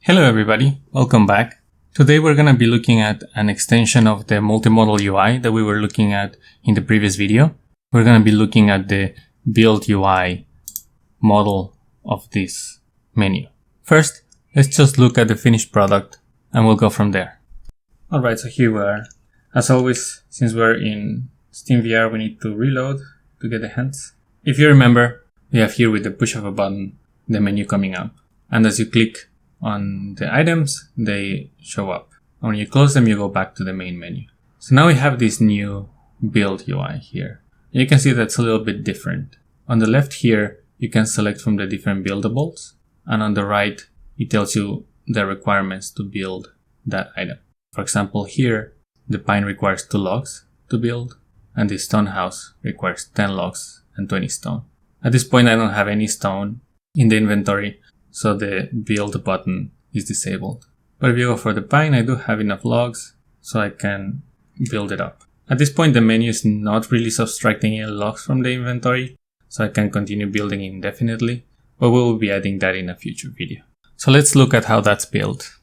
Hello everybody, welcome back. Today we're going to be looking at an extension of the multimodal UI that we were looking at in the previous video. We're going to be looking at the build UI model of this menu. First, let's just look at the finished product and we'll go from there. Alright, so here we are. As always, since we're in SteamVR, we need to reload to get the hands. If you remember, we have here with the push of a button, the menu coming up. And as you click on the items, they show up. And when you close them, you go back to the main menu. So now we have this new build UI here. And you can see that's a little bit different. On the left here, you can select from the different buildables. And on the right, it tells you the requirements to build that item. For example, here, the pine requires 2 logs to build. And the stone house requires 10 logs and 20 stone. At this point, I don't have any stone in the inventory, so the build button is disabled. But if you go for the pine, I do have enough logs, so I can build it up. At this point, the menu is not really subtracting any logs from the inventory, so I can continue building indefinitely, but we will be adding that in a future video. So let's look at how that's built.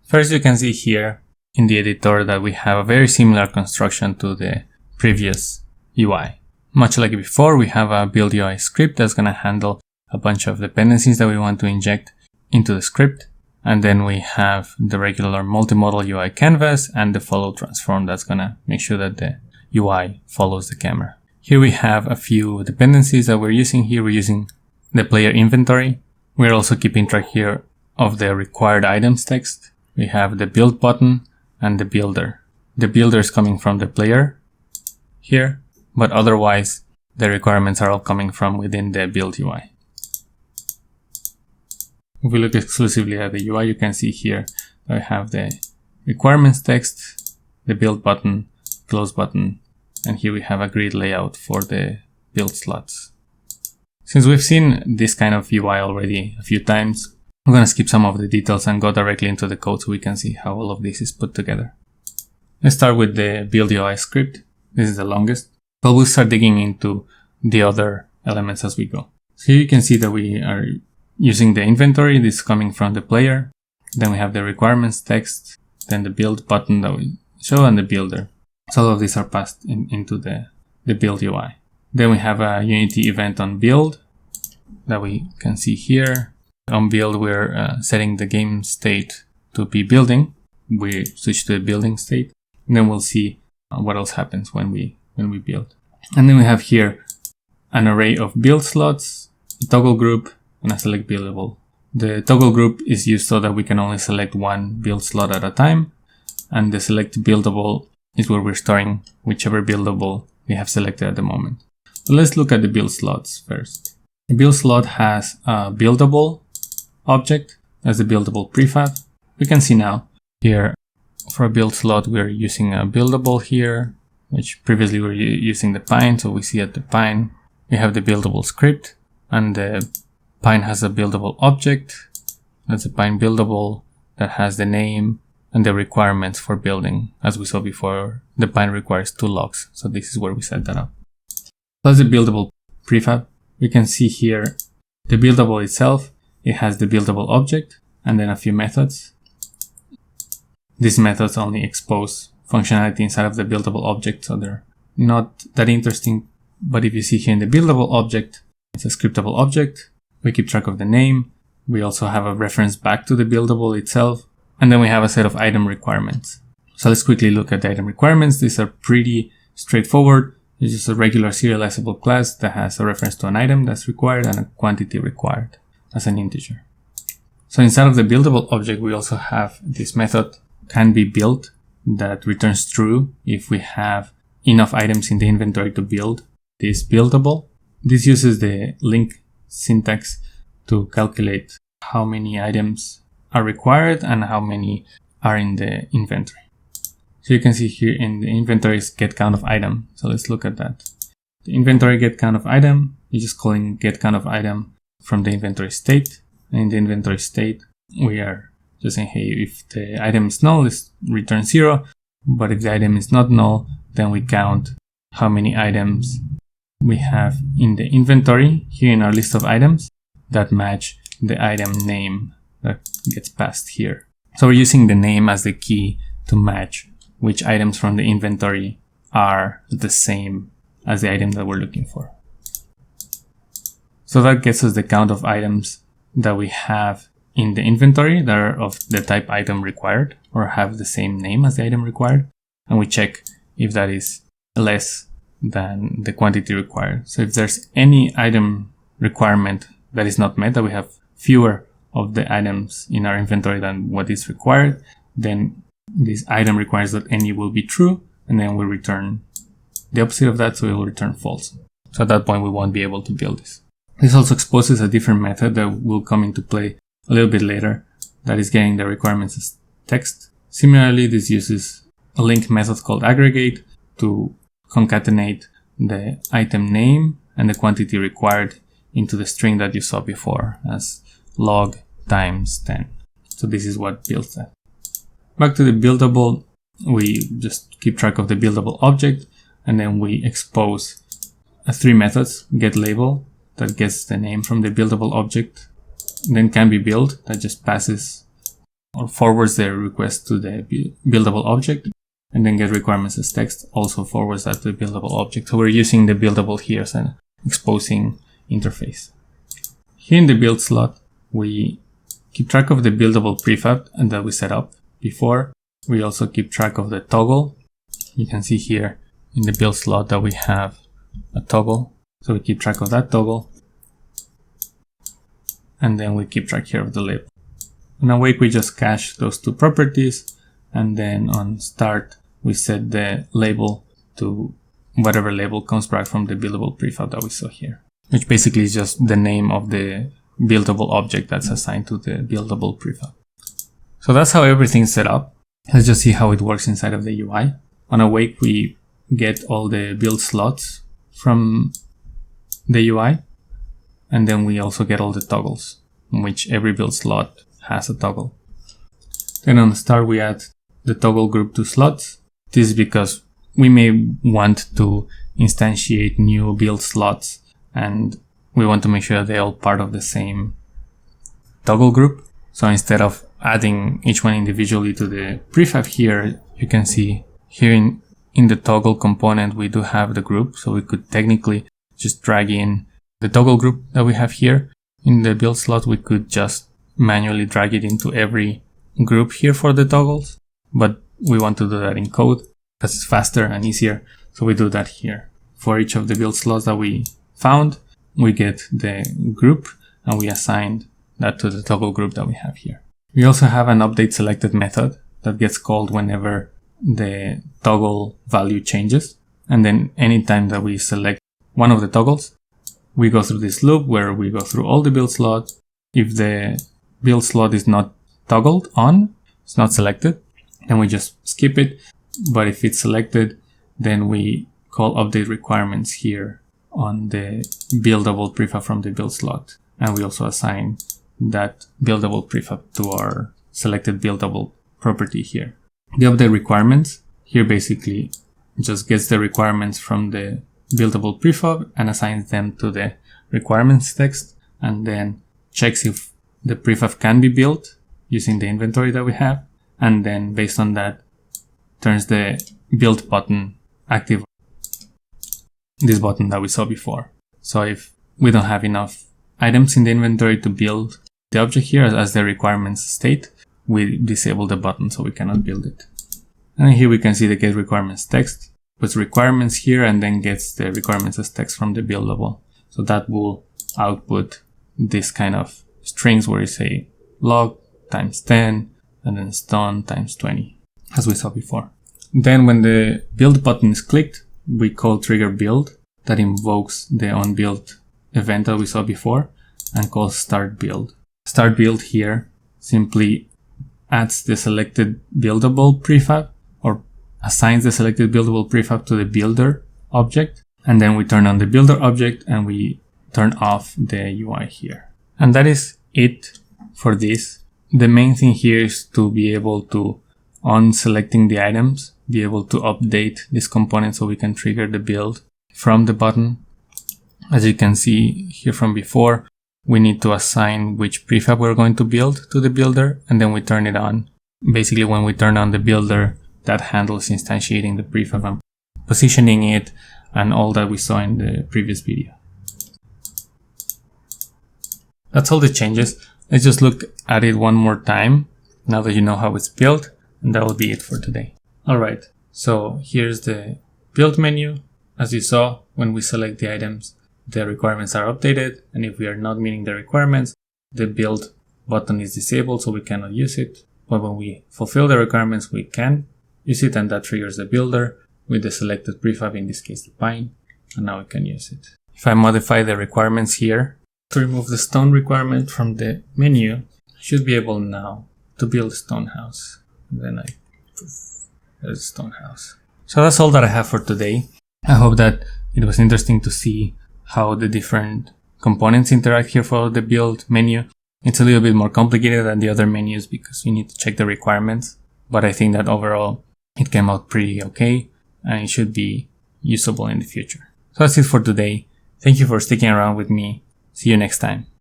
First, you can see here in the editor that we have a very similar construction to the previous UI. Much like before, we have a build UI script that's going to handle a bunch of dependencies that we want to inject into the script. And then we have the regular multimodal UI canvas and the follow transform that's going to make sure that the UI follows the camera. Here we have a few dependencies that we're using here. We're using the player inventory. We're also keeping track here of the required items text. We have the build button and the builder. The builder is coming from the player here, but otherwise the requirements are all coming from within the build UI. If we look exclusively at the UI, you can see here that I have the requirements text, the build button, close button, and here we have a grid layout for the build slots. Since we've seen this kind of UI already a few times, I'm going to skip some of the details and go directly into the code so we can see how all of this is put together. Let's start with the build UI script. This is the longest, but we'll start digging into the other elements as we go. So here you can see that we are using the inventory. This is coming from the player. Then we have the requirements text, then the build button that we show, and the builder. So all of these are passed into the build UI. Then we have a Unity event on build that we can see here. On build, we're setting the game state to be building. We switch to the building state, and then we'll see what else happens when we build. And then we have here an array of build slots, a toggle group, and a select buildable. The toggle group is used so that we can only select one build slot at a time, and the select buildable is where we're storing whichever buildable we have selected at the moment. So let's look at the build slots first. The build slot has a buildable object as the buildable prefab. We can see now here for a build slot we're using a buildable here, which previously we were using the pine, so we see at the pine we have the buildable script, and the pine has a buildable object. That's a pine buildable that has the name and the requirements for building. As we saw before, the pine requires 2 logs, so this is where we set that up. That's the buildable prefab. We can see here the buildable itself. It has the buildable object and then a few methods. These methods only expose functionality inside of the buildable object, so they're not that interesting. But if you see here in the buildable object, it's a scriptable object. We keep track of the name. We also have a reference back to the buildable itself. And then we have a set of item requirements. So let's quickly look at the item requirements. These are pretty straightforward. It's just a regular serializable class that has a reference to an item that's required and a quantity required as an integer. So inside of the buildable object, we also have this method can be built that returns true if we have enough items in the inventory to build this buildable. This uses the link syntax to calculate how many items are required and how many are in the inventory. So you can see here in the inventory is get count of item. So let's look at that. The inventory get count of item, you're just calling get count of item from the inventory state. And in the inventory state, we are just saying, hey, if the item is null, let's return 0. But if the item is not null, then we count how many items we have in the inventory here in our list of items that match the item name that gets passed here. So we're using the name as the key to match which items from the inventory are the same as the item that we're looking for. So that gets us the count of items that we have in the inventory that are of the type item required or have the same name as the item required. And we check if that is less than the quantity required. So if there's any item requirement that is not met, that we have fewer of the items in our inventory than what is required, then this item requires that any will be true, and then we return the opposite of that, so it will return false. So at that point we won't be able to build this. This also exposes a different method that will come into play a little bit later, that is getting the requirements as text. Similarly, this uses a link method called aggregate to concatenate the item name and the quantity required into the string that you saw before as log times 10. So this is what builds that. Back to the buildable, we just keep track of the buildable object, and then we expose 3 methods: get label, that gets the name from the buildable object, then can be build, that just passes or forwards the request to the buildable object, and then get requirements as text also forwards that to the buildable object. So we're using the buildable here as an exposing interface. Here in the build slot, we keep track of the buildable prefab and that we set up before. We also keep track of the toggle. You can see here in the build slot that we have a toggle. So we keep track of that toggle. And then we keep track here of the label. On awake, we just cache those 2 properties. And then on start, we set the label to whatever label comes back from the buildable prefab that we saw here, which basically is just the name of the buildable object that's assigned to the buildable prefab. So that's how everything's set up. Let's just see how it works inside of the UI. On awake, we get all the build slots from the UI, and then we also get all the toggles, in which every build slot has a toggle. Then on start, we add the toggle group to slots. This is because we may want to instantiate new build slots, and we want to make sure that they're all part of the same toggle group. So instead of adding each one individually to the prefab here, you can see here in the toggle component, we do have the group. So we could technically just drag in the toggle group that we have here. In the build slot, we could just manually drag it into every group here for the toggles, but we want to do that in code because it's faster and easier. So we do that here. For each of the build slots that we found, we get the group and we assign that to the toggle group that we have here. We also have an update selected method that gets called whenever the toggle value changes. And then anytime that we select one of the toggles, we go through this loop where we go through all the build slots. If the build slot is not toggled on, it's not selected, then we just skip it. But if it's selected, then we call update requirements here on the buildable prefab from the build slot. And we also assign that buildable prefab to our selected buildable property here. The update requirements here basically just gets the requirements from the buildable prefab and assigns them to the requirements text, and then checks if the prefab can be built using the inventory that we have, and then based on that turns the build button active, this button that we saw before. So if we don't have enough items in the inventory to build the object here as the requirements state, we disable the button so we cannot build it. And here we can see the get requirements text, puts requirements here and then gets the requirements as text from the buildable. So that will output this kind of strings where you say log times 10 and then stone times 20, as we saw before. Then when the build button is clicked, we call trigger build that invokes the onBuild event that we saw before and calls start build. Start build here simply adds the selected buildable prefab or assigns the selected buildable prefab to the builder object, and then we turn on the builder object and we turn off the UI here. And that is it for this. The main thing here is to be able to, on selecting the items, be able to update this component so we can trigger the build from the button. As you can see here from before, we need to assign which prefab we're going to build to the builder, and then we turn it on. Basically, when we turn on the builder, that handles instantiating the prefab and positioning it and all that we saw in the previous video. That's all the changes. Let's just look at it one more time now that you know how it's built, and that will be it for today. Alright, so here's the build menu. As you saw, when we select the items, the requirements are updated, and if we are not meeting the requirements, the build button is disabled, so we cannot use it. But when we fulfill the requirements, we can use it, and that triggers the builder with the selected prefab, in this case the pine, and now we can use it. If I modify the requirements here, to remove the stone requirement from the menu, I should be able now to build a stone house. And then there's a stone house. So that's all that I have for today. I hope that it was interesting to see how the different components interact here for the build menu. It's a little bit more complicated than the other menus because we need to check the requirements, but I think that overall it came out pretty okay and it should be usable in the future. So that's it for today. Thank you for sticking around with me. See you next time.